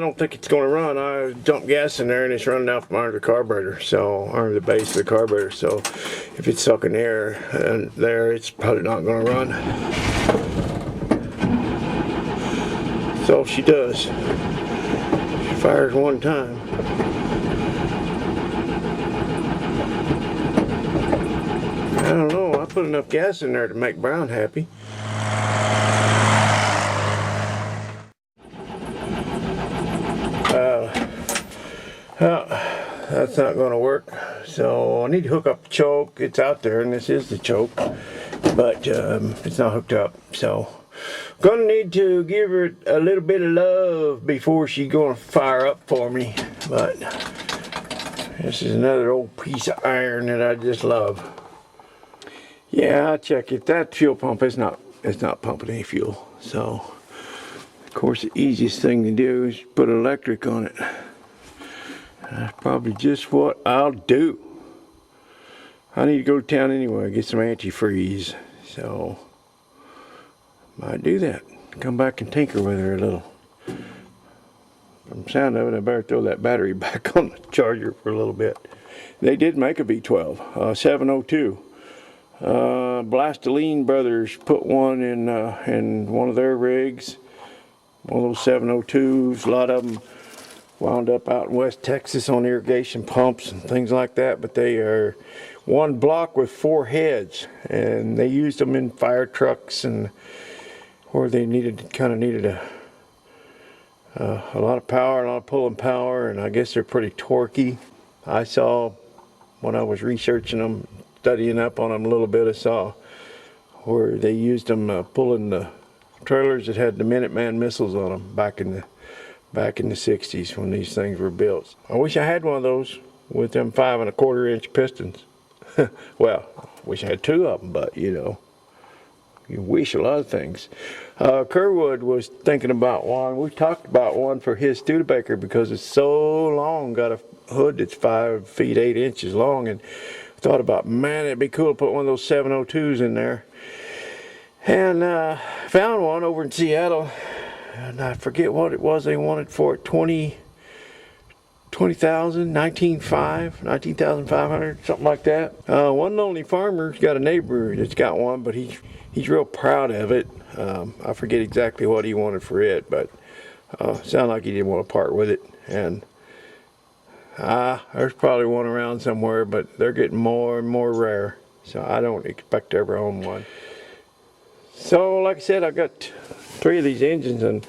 don't think it's going to run. I dumped gas in there and it's running out from under the carburetor, so under the base of the carburetor. So if it's sucking air and there, it's probably not going to run. So she does. She fires one time. I don't know. I put enough gas in there to make Brown happy. That's not going to work, so I need to hook up the choke. It's out there, and this is the choke, but it's not hooked up, so I'm going to need to give her a little bit of love before she's going to fire up for me. But this is another old piece of iron that I just love. Yeah, I'll check it. That fuel pump is not pumping any fuel, so of course the easiest thing to do is put electric on it. That's probably just what I'll do. I need to go to town anyway, get some antifreeze, so might do that. Come back and tinker with her a little. From the sound of it, I better throw that battery back on the charger for a little bit. They did make a V12, 702. Blastoline Brothers put one in one of their rigs, one of those 702s. A lot of them wound up out in West Texas on irrigation pumps and things like that, but they are one block with 4 heads, and they used them in fire trucks and where they kind of needed a lot of power, a lot of pulling power, and I guess they're pretty torquey. I saw when I was researching them, studying up on them a little bit, I saw where they used them pulling the trailers that had the Minuteman missiles on them back in the 60s when these things were built. I wish I had one of those with them 5 1/4 inch pistons. Well, I wish I had 2 of them, but you know, you wish a lot of things. Kerwood was thinking about one. We talked about one for his Studebaker because it's so long, got a hood that's 5 feet 8 inches long, and thought about, man, it'd be cool to put one of those 702s in there. And found one over in Seattle. And I forget what it was they wanted for it, 20,000, 19,500, something like that. One lonely farmer's got a neighbor that's got one, but he's real proud of it. I forget exactly what he wanted for it, but sounded like he didn't want to part with it. And there's probably one around somewhere, but they're getting more and more rare, so I don't expect to ever own one. So like I said, I've got 3 of these engines, and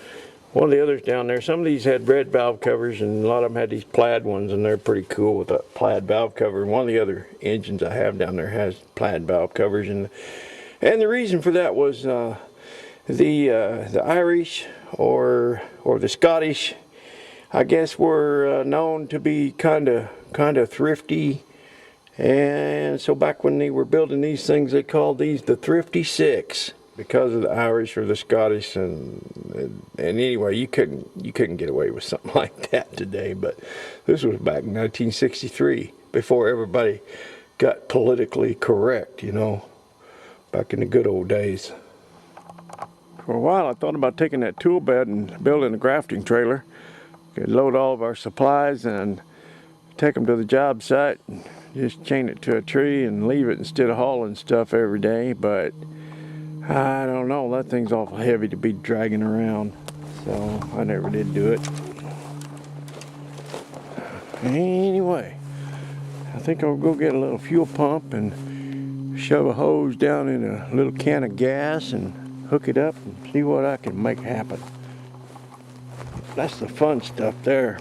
one of the others down there, some of these had red valve covers and a lot of them had these plaid ones, and they're pretty cool with a plaid valve cover. And one of the other engines I have down there has plaid valve covers, and the reason for that was the Irish or the Scottish, I guess, were known to be kind of thrifty. And so back when they were building these things, they called these the Thrifty Six, because of the Irish or the Scottish, and anyway, you couldn't get away with something like that today. But this was back in 1963, before everybody got politically correct, you know, back in the good old days. For a while, I thought about taking that tool bed and building a grafting trailer. Could load all of our supplies and take them to the job site and just chain it to a tree and leave it instead of hauling stuff every day, but I don't know, that thing's awful heavy to be dragging around, so I never did do it. Anyway, I think I'll go get a little fuel pump and shove a hose down in a little can of gas and hook it up and see what I can make happen. That's the fun stuff there.